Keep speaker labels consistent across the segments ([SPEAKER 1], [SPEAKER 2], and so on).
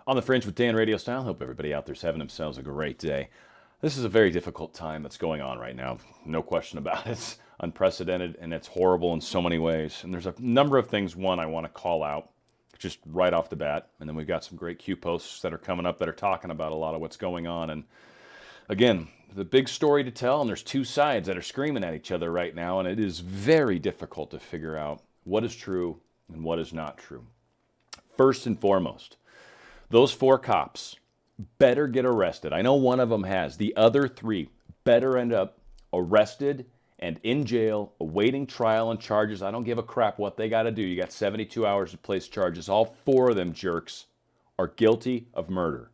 [SPEAKER 1] On the Fringe with Dan RadioStyle. Hope everybody out there's having themselves a great day. This is a very difficult time that's going on right now. No question about it. It's unprecedented and it's horrible in so many ways. And there's a number of things, one, I want to call out just right off the bat. And then we've got some great Q posts that are coming up that are talking about a lot of what's going on. And again, the big story to tell, and there's two sides that are screaming at each other right now. And it is very difficult to figure out what is true and what is not true. First and foremost, those 4 cops better get arrested. I know one of them has. The other 3 better end up arrested and in jail, awaiting trial and charges. I don't give a crap what they got to do. You got 72 hours to place charges. All 4 of them jerks are guilty of murder.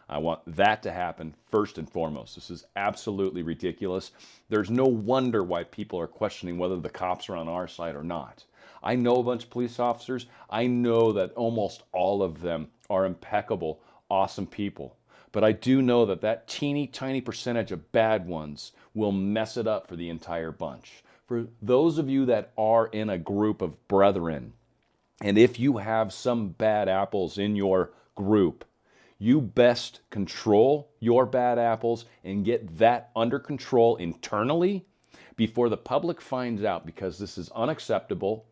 [SPEAKER 1] I want that to happen first and foremost. This is absolutely ridiculous. There's no wonder why people are questioning whether the cops are on our side or not. I know a bunch of police officers. I know that almost all of them are impeccable, awesome people. But I do know that that teeny tiny percentage of bad ones will mess it up for the entire bunch. For those of you that are in a group of brethren, and if you have some bad apples in your group, you best control your bad apples and get that under control internally before the public finds out, because this is unacceptable.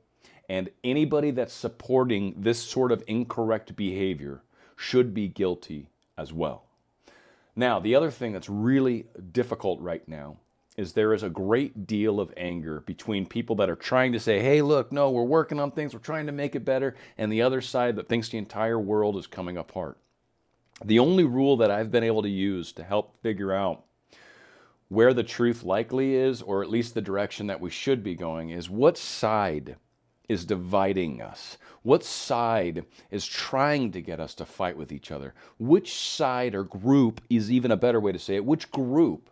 [SPEAKER 1] And anybody that's supporting this sort of incorrect behavior should be guilty as well. Now, the other thing that's really difficult right now is there is a great deal of anger between people that are trying to say, hey, look, no, we're working on things, we're trying to make it better, and the other side that thinks the entire world is coming apart. The only rule that I've been able to use to help figure out where the truth likely is, or at least the direction that we should be going, is what side is dividing us? What side is trying to get us to fight with each other? Which side or group is even a better way to say it? Which group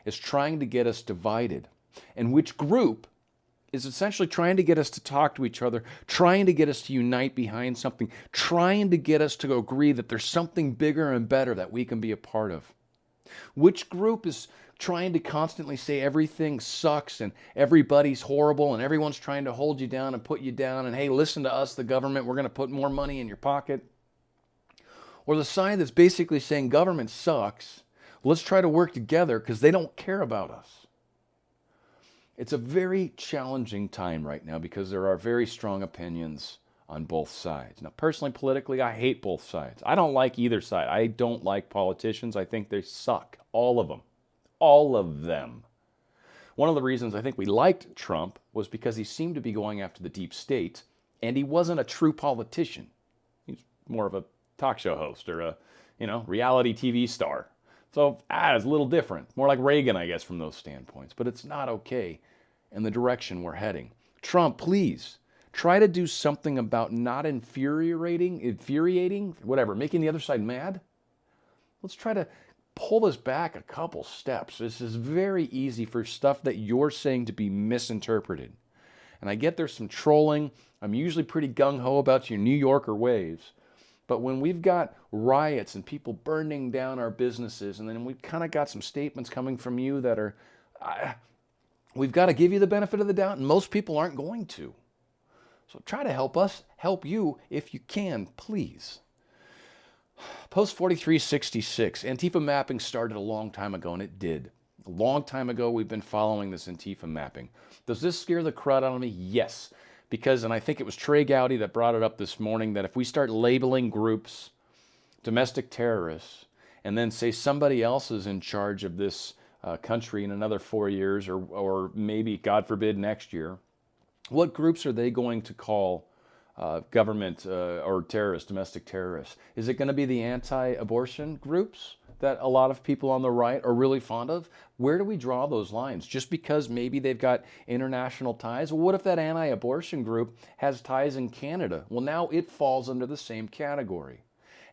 [SPEAKER 1] is trying to get us divided? And which group is essentially trying to get us to talk to each other, trying to get us to unite behind something, trying to get us to agree that there's something bigger and better that we can be a part of? Which group is trying to constantly say everything sucks and everybody's horrible and everyone's trying to hold you down and put you down and, hey, listen to us, the government, we're going to put more money in your pocket? Or the side that's basically saying government sucks, let's try to work together because they don't care about us? It's a very challenging time right now because there are very strong opinions on both sides. Now, personally, politically, I hate both sides. I don't like either side. I don't like politicians. I think they suck. All of them. All of them. One of the reasons I think we liked Trump was because he seemed to be going after the deep state, and he wasn't a true politician. He's more of a talk show host or a, reality TV star. So, it's a little different. More like Reagan, I guess, from those standpoints. But it's not okay in the direction we're heading. Trump, please, try to do something about not infuriating, whatever, making the other side mad. Let's try to pull this back a couple steps. This is very easy for stuff that you're saying to be misinterpreted. And I get there's some trolling. I'm usually pretty gung-ho about your New Yorker ways. But when we've got riots and people burning down our businesses, and then we've kind of got some statements coming from you that are, we've got to give you the benefit of the doubt, and most people aren't going to. So try to help us, help you if you can, please. Post 4366. Antifa mapping started a long time ago, and it did. A long time ago, we've been following this Antifa mapping. Does this scare the crud out of me? Yes. Because, and I think it was Trey Gowdy that brought it up this morning, that if we start labeling groups domestic terrorists, and then say somebody else is in charge of this country in another 4 years, or maybe, God forbid, next year, what groups are they going to call government or terrorists, domestic terrorists? Is it going to be the anti-abortion groups that a lot of people on the right are really fond of? Where do we draw those lines? Just because maybe they've got international ties? Well, what if that anti-abortion group has ties in Canada? Well, now it falls under the same category.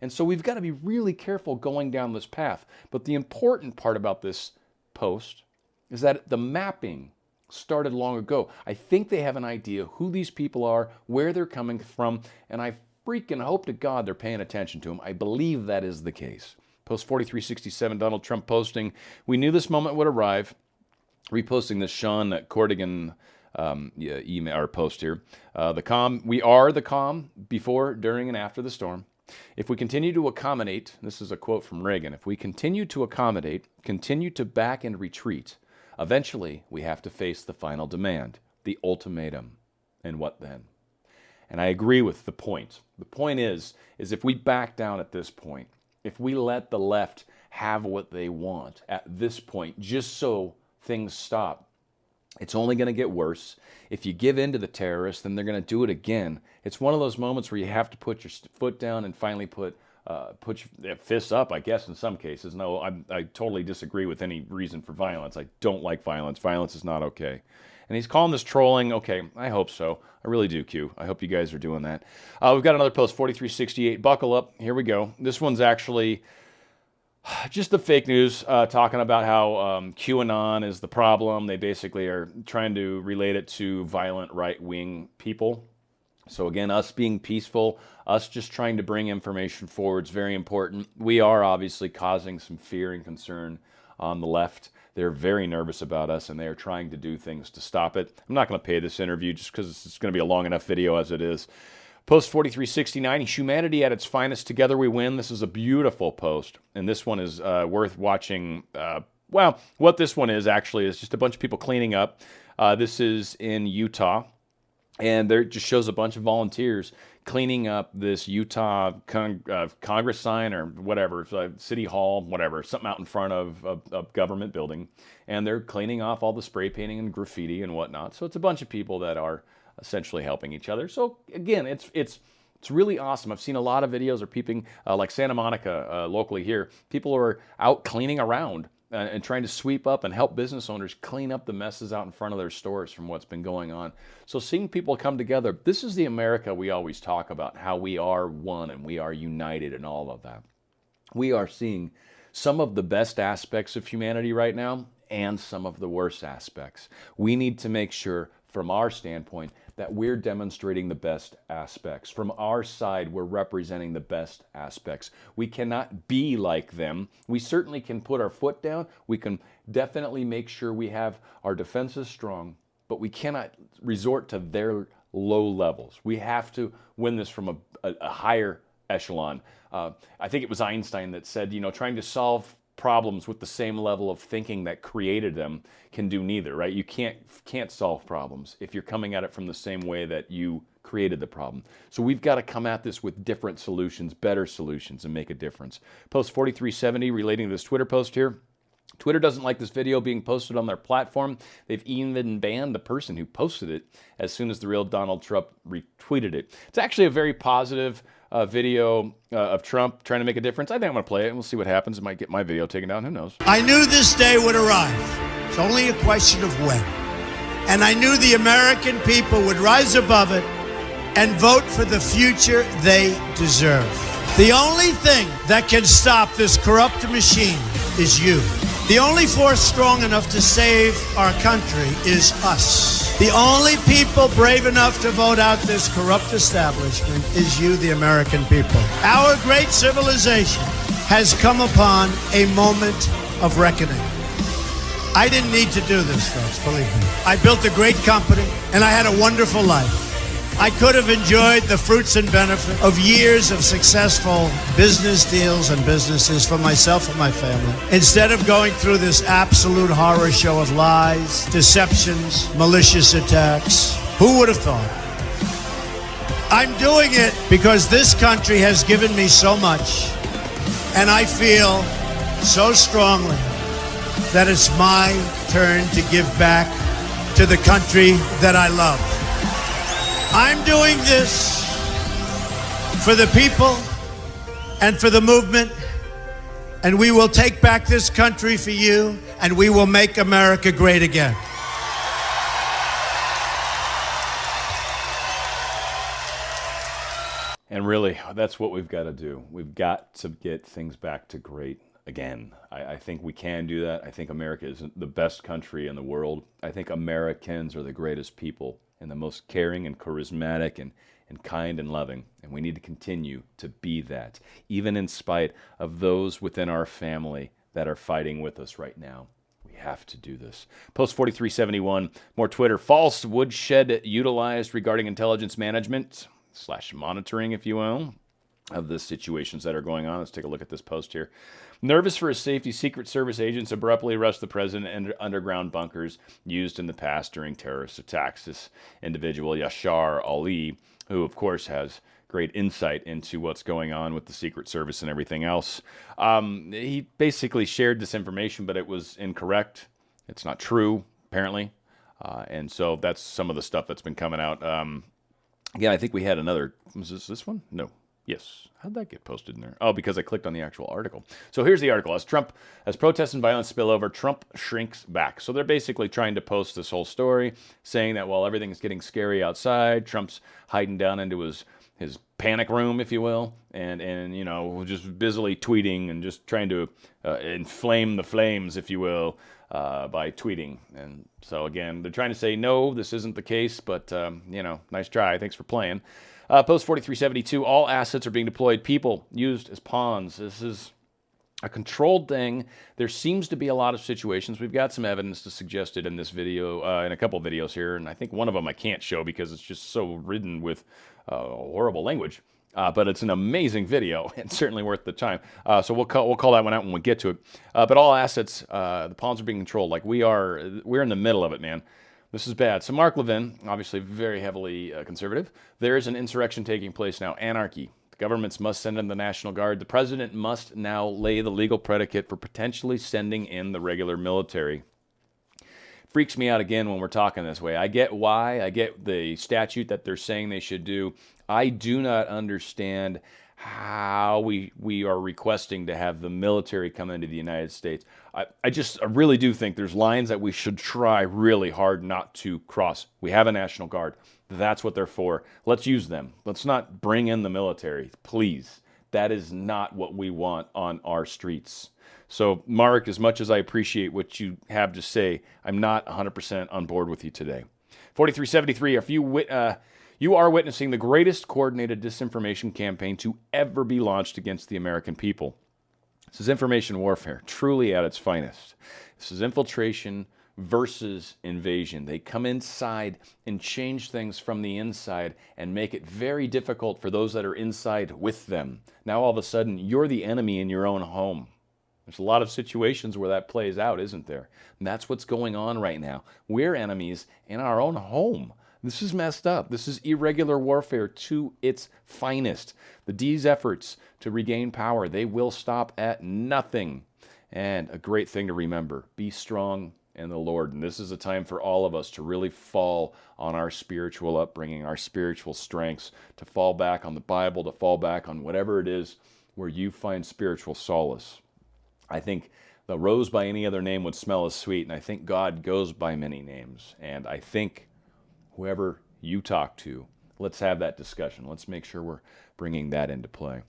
[SPEAKER 1] And so we've got to be really careful going down this path. But the important part about this post is that the mapping started long ago. I think they have an idea who these people are, where they're coming from, and I freaking hope to God they're paying attention to them. I believe that is the case. Post 4367, Donald Trump posting, we knew this moment would arrive. Reposting this Sean Cordigan email or post here. The calm, we are the calm before, during, and after the storm. If we continue to accommodate, this is a quote from Reagan, if we continue to accommodate, continue to back and retreat, eventually we have to face the final demand, the ultimatum. And what then? And I agree with the point. The point is if we back down at this point, if we let the left have what they want at this point, just so things stop, it's only going to get worse. If you give in to the terrorists, then they're going to do it again. It's one of those moments where you have to put your foot down and finally put your fists up, I guess, in some cases. No, I totally disagree with any reason for violence. I don't like violence. Violence is not okay. And he's calling this trolling. Okay, I hope so. I really do, Q. I hope you guys are doing that. We've got another post, 4368. Buckle up. Here we go. This one's actually just the fake news, talking about how QAnon is the problem. They basically are trying to relate it to violent right-wing people. So again, us being peaceful, us just trying to bring information forward is very important. We are obviously causing some fear and concern on the left. They're very nervous about us, and they are trying to do things to stop it. I'm not going to pay this interview just because it's going to be a long enough video as it is. Post 4369, humanity at its finest, together we win. This is a beautiful post, and this one is worth watching. Well, what this one is actually is just a bunch of people cleaning up. This is in Utah, and there just shows a bunch of volunteers cleaning up this Utah Congress sign or whatever, City Hall, whatever, something out in front of a government building, and they're cleaning off all the spray painting and graffiti and whatnot. So it's a bunch of people that are essentially helping each other. So again, it's really awesome. I've seen a lot of videos of people like Santa Monica, locally here. People are out cleaning around and trying to sweep up and help business owners clean up the messes out in front of their stores from what's been going on. So seeing people come together, this is the America we always talk about, how we are one and we are united and all of that. We are seeing some of the best aspects of humanity right now and some of the worst aspects. We need to make sure, from our standpoint, that we're demonstrating the best aspects. From our side, we're representing the best aspects. We cannot be like them. We certainly can put our foot down. We can definitely make sure we have our defenses strong, but we cannot resort to their low levels. We have to win this from a higher echelon. I think it was Einstein that said, trying to solve problems with the same level of thinking that created them can do neither, right? You can't solve problems if you're coming at it from the same way that you created the problem. So we've got to come at this with different solutions, better solutions, and make a difference. Post 4370 relating to this Twitter post here. Twitter doesn't like this video being posted on their platform. They've even banned the person who posted it as soon as the real Donald Trump retweeted it. It's actually a very positive video of Trump trying to make a difference. I think I'm going to play it, and we'll see what happens. It might get my video taken down. Who knows?
[SPEAKER 2] I knew this day would arrive. It's only a question of when. And I knew the American people would rise above it and vote for the future they deserve. The only thing that can stop this corrupt machine is you. The only force strong enough to save our country is us. The only people brave enough to vote out this corrupt establishment is you, the American people. Our great civilization has come upon a moment of reckoning. I didn't need to do this, folks, believe me. I built a great company, and I had a wonderful life. I could have enjoyed the fruits and benefit of years of successful business deals and businesses for myself and my family, instead of going through this absolute horror show of lies, deceptions, malicious attacks. Who would have thought? I'm doing it because this country has given me so much, and I feel so strongly that it's my turn to give back to the country that I love. I'm doing this for the people and for the movement, and we will take back this country for you, and we will make America great again.
[SPEAKER 1] And really, that's what we've got to do. We've got to get things back to great again. I think we can do that. I think America is the best country in the world. I think Americans are the greatest people and the most caring and charismatic and kind and loving. And we need to continue to be that, even in spite of those within our family that are fighting with us right now. We have to do this. Post 4371, more Twitter. False woodshed utilized regarding intelligence management / monitoring, if you will. of the situations that are going on. Let's take a look at this post here. Nervous for his safety, Secret Service agents abruptly arrest the president in underground bunkers used in the past during terrorist attacks. This individual, Yashar Ali, who of course has great insight into what's going on with the Secret Service and everything else. He basically shared this information, but it was incorrect. It's not true, apparently. And so that's some of the stuff that's been coming out. Again, I think we had another, was this one? No. Yes. How'd that get posted in there? Oh, because I clicked on the actual article. So here's the article. As protests and violence spill over, Trump shrinks back. So they're basically trying to post this whole story, saying that while everything's getting scary outside, Trump's hiding down into his panic room, if you will, and you know, just busily tweeting and just trying to inflame the flames, if you will, by tweeting. And so again, they're trying to say, no, this isn't the case, but you know, nice try. Thanks for playing. Post 4372, all assets are being deployed. People used as pawns. This is a controlled thing. There seems to be a lot of situations. We've got some evidence to suggest it in this video, in a couple of videos here, and I think one of them I can't show because it's just so ridden with horrible language. But it's an amazing video and certainly worth the time. So we'll call that one out when we get to it. But all assets, the pawns are being controlled. Like we're in the middle of it, man. This is bad. So Mark Levin, obviously very heavily conservative. There is an insurrection taking place now, anarchy. The governments must send in the National Guard. The president must now lay the legal predicate for potentially sending in the regular military. Freaks me out again when we're talking this way. I get why. I get the statute that they're saying they should do. I do not understand how we are requesting to have the military come into the United States. I really do think there's lines that we should try really hard not to cross. We have a National Guard. That's what they're for. Let's use them. Let's not bring in the military, please. That is not what we want on our streets. So, Mark, as much as I appreciate what you have to say, I'm not 100% on board with you today. 4373, if you are witnessing the greatest coordinated disinformation campaign to ever be launched against the American people. This is information warfare, truly at its finest. This is infiltration versus invasion. They come inside and change things from the inside and make it very difficult for those that are inside with them. Now all of a sudden, you're the enemy in your own home. There's a lot of situations where that plays out, isn't there? And that's what's going on right now. We're enemies in our own home. This is messed up. This is irregular warfare to its finest. The D's efforts to regain power, they will stop at nothing. And a great thing to remember, be strong in the Lord. And this is a time for all of us to really fall on our spiritual upbringing, our spiritual strengths, to fall back on the Bible, to fall back on whatever it is where you find spiritual solace. I think the rose by any other name would smell as sweet, and I think God goes by many names. And I think whoever you talk to, let's have that discussion. Let's make sure we're bringing that into play.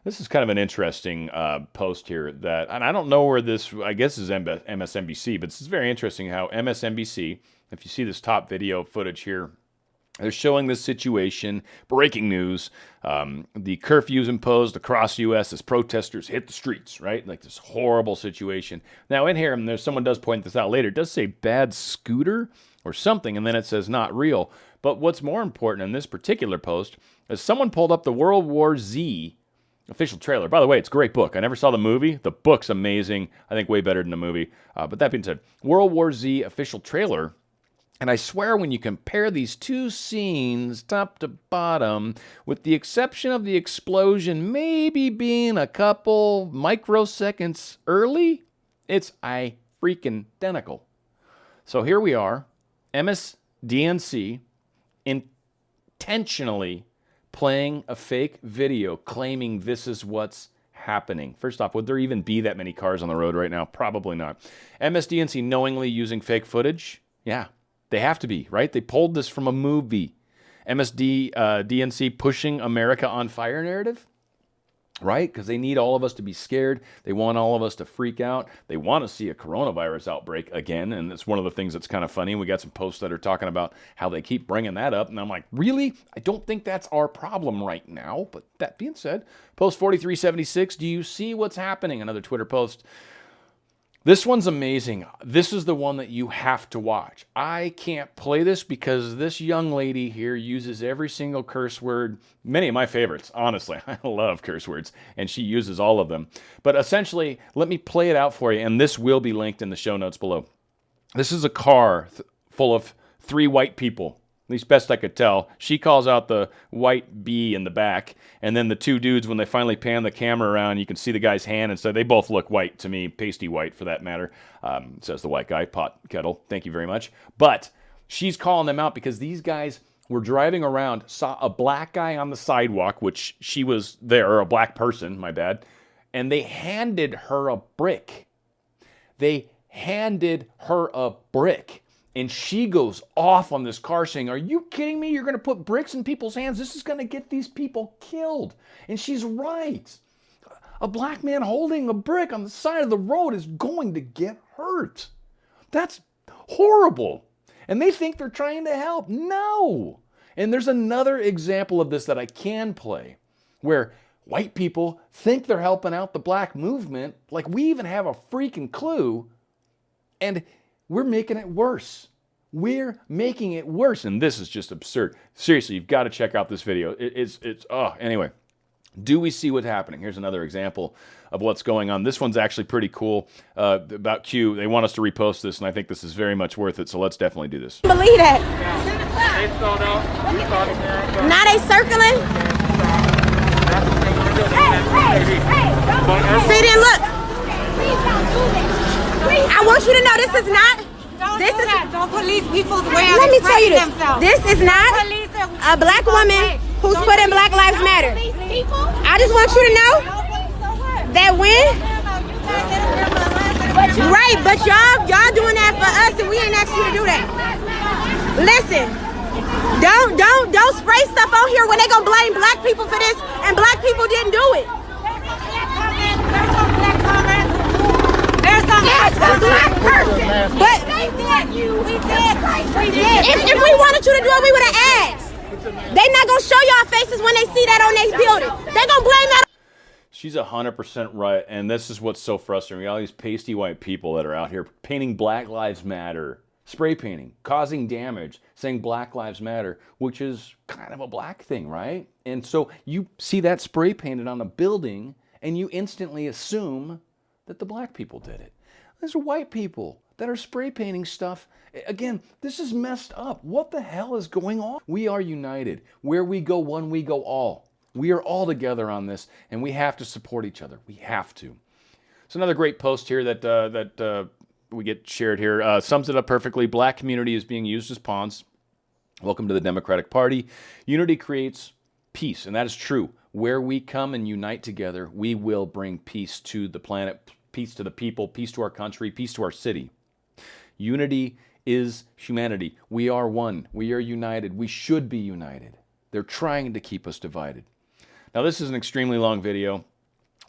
[SPEAKER 1] This is kind of an interesting post here that, and I don't know where this, I guess is MSNBC, but this is very interesting how MSNBC, if you see this top video footage here, they're showing this situation, breaking news, the curfews imposed across the U.S. as protesters hit the streets, right? Like this horrible situation. Now in here, and there's someone does point this out later, it does say bad scooter or something, and then it says not real. But what's more important in this particular post is someone pulled up the World War Z official trailer. By the way, it's a great book. I never saw the movie. The book's amazing. I think way better than the movie. But that being said, World War Z official trailer. And I swear when you compare these two scenes, top to bottom, with the exception of the explosion maybe being a couple microseconds early, it's freaking identical. So here we are, MSDNC intentionally playing a fake video claiming this is what's happening. First off, would there even be that many cars on the road right now? Probably not. MSDNC knowingly using fake footage? Yeah. They have to be, right? They pulled this from a movie. DNC pushing America on fire narrative, right? Because they need all of us to be scared. They want all of us to freak out. They want to see a coronavirus outbreak again, and it's one of the things that's kind of funny. We got some posts that are talking about how they keep bringing that up, and I'm like, really? I don't think that's our problem right now. But that being said, post 4376, do you see what's happening? Another Twitter post. This one's amazing. This is the one that you have to watch. I can't play this because this young lady here uses every single curse word. Many of my favorites, honestly. I love curse words, and she uses all of them. But essentially, let me play it out for you, and this will be linked in the show notes below. This is a car full of 3 white people. At least best I could tell. She calls out the white bee in the back, and then the 2 dudes, when they finally pan the camera around, you can see the guy's hand, and so they both look white to me, pasty white for that matter, says the white guy, pot kettle, thank you very much. But she's calling them out because these guys were driving around, saw a black guy on the sidewalk, which she was there, or a black person, my bad, and they handed her a brick. They handed her a brick. And she goes off on this car saying, are you kidding me? You're going to put bricks in people's hands? This is going to get these people killed. And she's right. A black man holding a brick on the side of the road is going to get hurt. That's horrible. And they think they're trying to help. No. And there's another example of this that I can play where white people think they're helping out the black movement like we even have a freaking clue. And we're making it worse. We're making it worse. And this is just absurd. Seriously, you've got to check out this video. Anyway, do we see what's happening? Here's another example of what's going on. This one's actually pretty cool about Q. They want us to repost this, and I think this is very much worth it. So let's definitely do this.
[SPEAKER 3] Believe that. Now they circling. See, then look. I want you to know this is not.
[SPEAKER 4] Don't police people's way of
[SPEAKER 3] Let me tell you this.
[SPEAKER 4] themselves.
[SPEAKER 3] This is not a black woman who's putting Black Lives Matter. I just want you to know that right, but y'all doing that for us, and we ain't asked you to do that. Listen, don't spray stuff on here when they gonna blame black people for this, and black people didn't do it. Yes, a black person. But if we wanted you to do it, we would have asked. They not gonna show y'all faces when they see that on their building. They gonna blame that.
[SPEAKER 1] She's 100% right, and this is what's so frustrating. We got all these pasty white people that are out here painting Black Lives Matter, spray painting, causing damage, saying Black Lives Matter, which is kind of a black thing, right? And so you see that spray painted on a building, and you instantly assume that the black people did it. There's white people that are spray painting stuff. Again, this is messed up. What the hell is going on? We are united. Where we go one, we go all. We are all together on this, and we have to support each other. We have to. So another great post here that we get shared here sums it up perfectly. Black community is being used as pawns. Welcome to the Democratic Party. Unity creates peace, and that is true. Where we come and unite together, we will bring peace to the planet, peace to the people, peace to our country, peace to our city. Unity is humanity. We are one. We are united. We should be united. They're trying to keep us divided. Now, this is an extremely long video.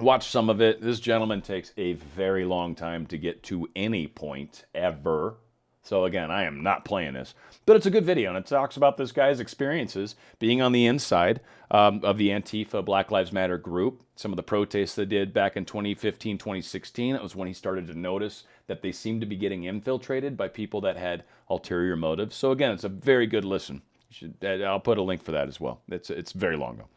[SPEAKER 1] Watch some of it. This gentleman takes a very long time to get to any point ever. So again, I am not playing this, but it's a good video, and it talks about this guy's experiences being on the inside of the Antifa Black Lives Matter group, some of the protests they did back in 2015, 2016. It was when he started to notice that they seemed to be getting infiltrated by people that had ulterior motives. So again, it's a very good listen. I'll put a link for that as well. It's very long though.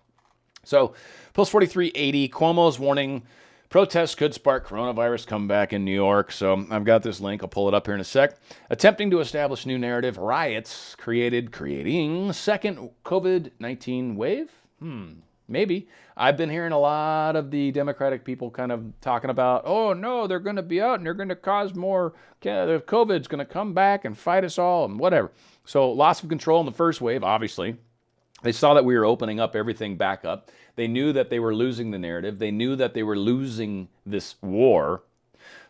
[SPEAKER 1] So, Post 4380, Cuomo's warning protests could spark coronavirus comeback in New York. So, I've got this link. I'll pull it up here in a sec. Attempting to establish new narrative, riots creating second COVID-19 wave? Maybe. I've been hearing a lot of the Democratic people kind of talking about, oh no, they're going to be out and they're going to cause more, the COVID's going to come back and fight us all and whatever. So, loss of control in the first wave, obviously. They saw that we were opening up everything back up. They knew that they were losing the narrative. They knew that they were losing this war.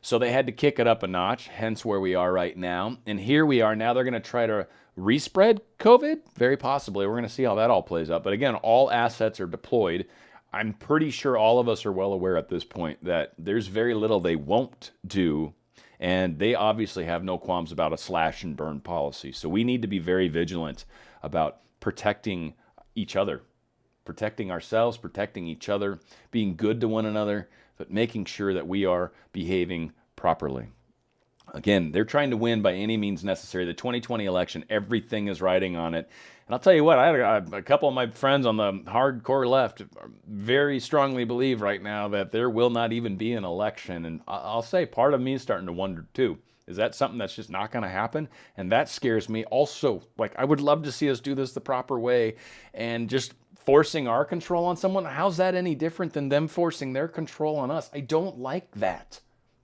[SPEAKER 1] So they had to kick it up a notch, hence where we are right now. And here we are. Now they're going to try to respread COVID? Very possibly. We're going to see how that all plays out. But again, all assets are deployed. I'm pretty sure all of us are well aware at this point that there's very little they won't do. And they obviously have no qualms about a slash and burn policy. So we need to be very vigilant about protecting each other, protecting ourselves, protecting each other, being good to one another, but making sure that we are behaving properly. Again, they're trying to win by any means necessary. The 2020 election, everything is riding on it. And I'll tell you what, I had a couple of my friends on the hardcore left very strongly believe right now that there will not even be an election. And I'll say part of me is starting to wonder too. Is that something that's just not going to happen? And that scares me also. Like, I would love to see us do this the proper way and just forcing our control on someone. How's that any different than them forcing their control on us? I don't like that.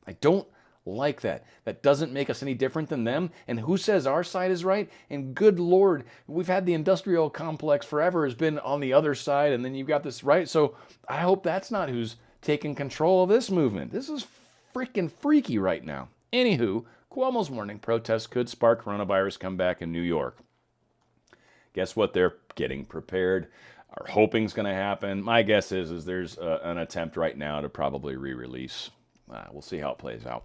[SPEAKER 1] I don't like that. That doesn't make us any different than them. And who says our side is right? And good Lord, we've had the industrial complex forever, has been on the other side, and then you've got this right. So I hope that's not who's taking control of this movement. This is freaking freaky right now. Anywho, Cuomo's warning protests could spark coronavirus comeback in New York. Guess what? They're getting prepared. Are hoping is going to happen. My guess is there's an attempt right now to probably re-release. We'll see how it plays out.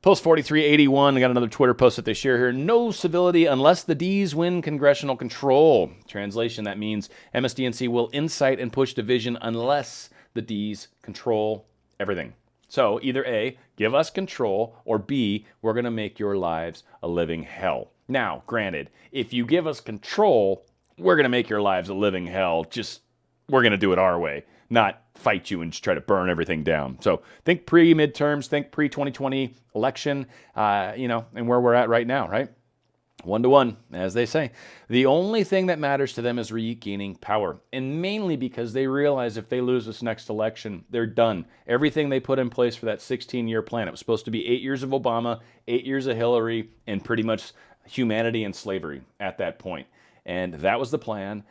[SPEAKER 1] Post 4381, I got another Twitter post that they share here. No civility unless the D's win congressional control. Translation, that means MSDNC will incite and push division unless the D's control everything. So either A, give us control, or B, we're going to make your lives a living hell. Now, granted, if you give us control, we're going to make your lives a living hell. Just, we're going to do it our way, not fight you and just try to burn everything down. So think pre-midterms, think pre-2020 election, and where we're at right now, right? 1-to-1, as they say. The only thing that matters to them is regaining power, and mainly because they realize if they lose this next election, they're done. Everything they put in place for that 16-year plan, it was supposed to be 8 years of Obama, 8 years of Hillary, and pretty much humanity and slavery at that point. And that was the plan,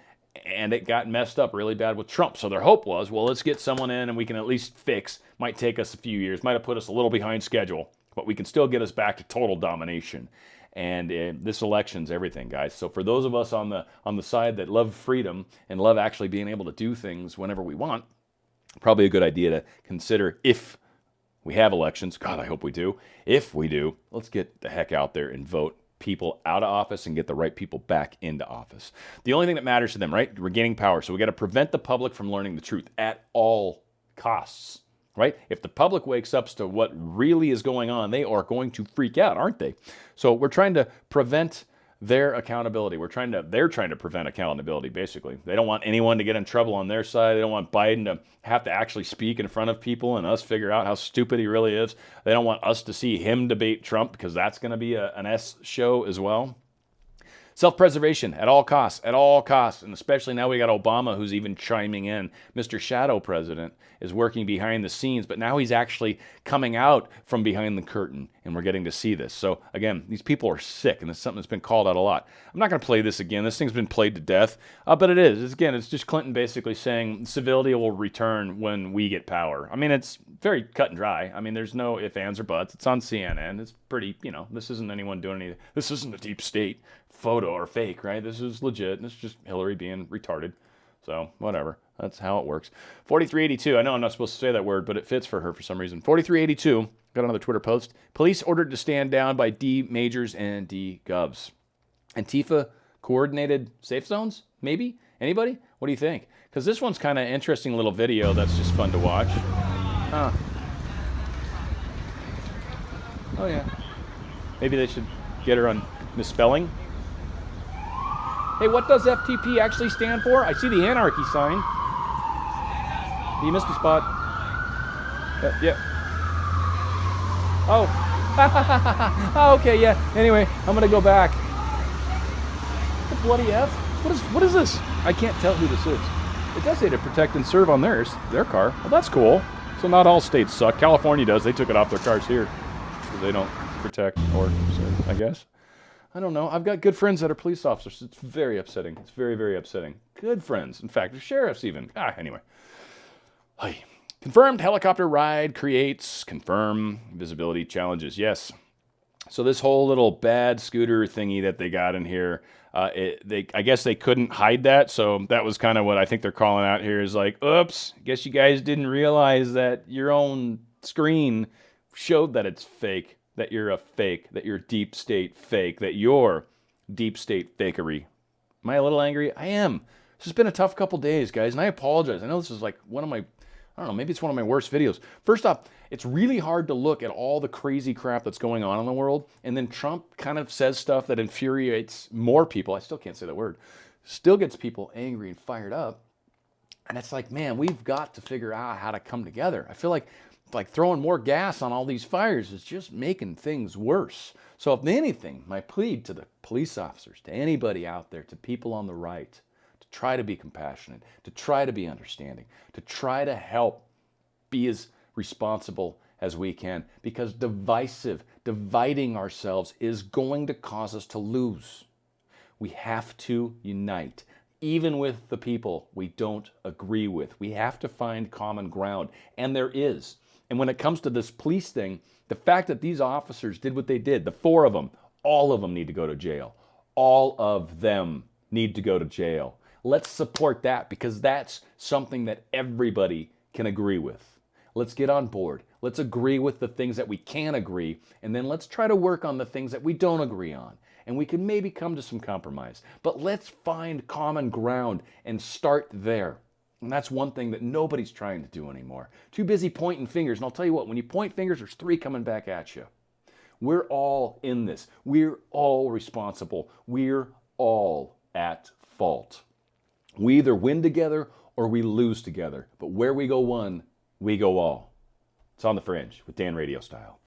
[SPEAKER 1] and it got messed up really bad with Trump. So their hope was, well, let's get someone in and we can at least fix. Might take us a few years, might have put us a little behind schedule, but we can still get us back to total domination. And this election's everything, guys. So for those of us on the side that love freedom and love actually being able to do things whenever we want, probably a good idea to consider if we have elections. God, I hope we do. If we do, let's get the heck out there and vote people out of office and get the right people back into office. The only thing that matters to them, right? Regaining power. So we got to prevent the public from learning the truth at all costs. Right? If the public wakes up to what really is going on, they are going to freak out, aren't they? So we're trying to prevent their accountability. They're trying to prevent accountability, basically. They don't want anyone to get in trouble on their side. They don't want Biden to have to actually speak in front of people and us figure out how stupid he really is. They don't want us to see him debate Trump, because that's going to be an S show as well. Self-preservation at all costs, and especially now we got Obama who's even chiming in. Mr. Shadow President is working behind the scenes, but now he's actually coming out from behind the curtain, and we're getting to see this. So again, these people are sick, and it's something that's been called out a lot. I'm not going to play this again. This thing's been played to death, but it is. It's just Clinton basically saying civility will return when we get power. I mean, it's very cut and dry. I mean, there's no ifs, ands, or buts. It's on CNN. It's pretty, this isn't anyone doing anything. This isn't a deep state photo or fake, right? This is legit. This is just Hillary being retarded. So, whatever. That's how it works. 4382. I know I'm not supposed to say that word, but it fits for her for some reason. 4382. Got another Twitter post. Police ordered to stand down by D majors and D govs. Antifa coordinated safe zones? Maybe? Anybody? What do you think? Because this one's kind of interesting little video that's just fun to watch. Huh. Oh, yeah. Maybe they should get her on misspelling. Hey, what does FTP actually stand for? I see the anarchy sign. You missed a spot. Yeah. Oh. Oh, okay, yeah. Anyway, I'm going to go back. What the bloody F? What is this? I can't tell who this is. It does say to protect and serve on their car. Well, that's cool. So not all states suck. California does. They took it off their cars here because they don't protect or serve, I guess. I don't know. I've got good friends that are police officers. It's very upsetting. It's very, very upsetting. Good friends. In fact, the sheriffs even. Anyway. Hey. Confirmed helicopter ride creates confirm visibility challenges. Yes. So this whole little bad scooter thingy that they got in here, I guess they couldn't hide that. So that was kind of what I think they're calling out here is like, oops, guess you guys didn't realize that your own screen showed that it's fake. That you're a fake, that you're deep state fake, that you're deep state fakery. Am I a little angry? I am. This has been a tough couple days, guys, and I apologize. I know this is like one of my I don't know, maybe it's one of my worst videos. First off, it's really hard to look at all the crazy crap that's going on in the world, and then Trump kind of says stuff that infuriates more people. I still can't say that word. Still gets people angry and fired up. And it's like, man, we've got to figure out how to come together. I feel like throwing more gas on all these fires is just making things worse. So if anything, my plea to the police officers, to anybody out there, to people on the right, to try to be compassionate, to try to be understanding, to try to help be as responsible as we can, because dividing ourselves is going to cause us to lose. We have to unite. Even with the people we don't agree with, we have to find common ground, and there is. And when it comes to this police thing, the fact that these officers did what they did, the 4 of them, all of them need to go to jail. All of them need to go to jail. Let's support that, because that's something that everybody can agree with. Let's get on board. Let's agree with the things that we can agree, and then let's try to work on the things that we don't agree on. And we can maybe come to some compromise. But let's find common ground and start there. And that's one thing that nobody's trying to do anymore. Too busy pointing fingers. And I'll tell you what, when you point fingers, there's 3 coming back at you. We're all in this. We're all responsible. We're all at fault. We either win together or we lose together. But where we go one, we go all. It's on the Fringe with Dan RadioStyle.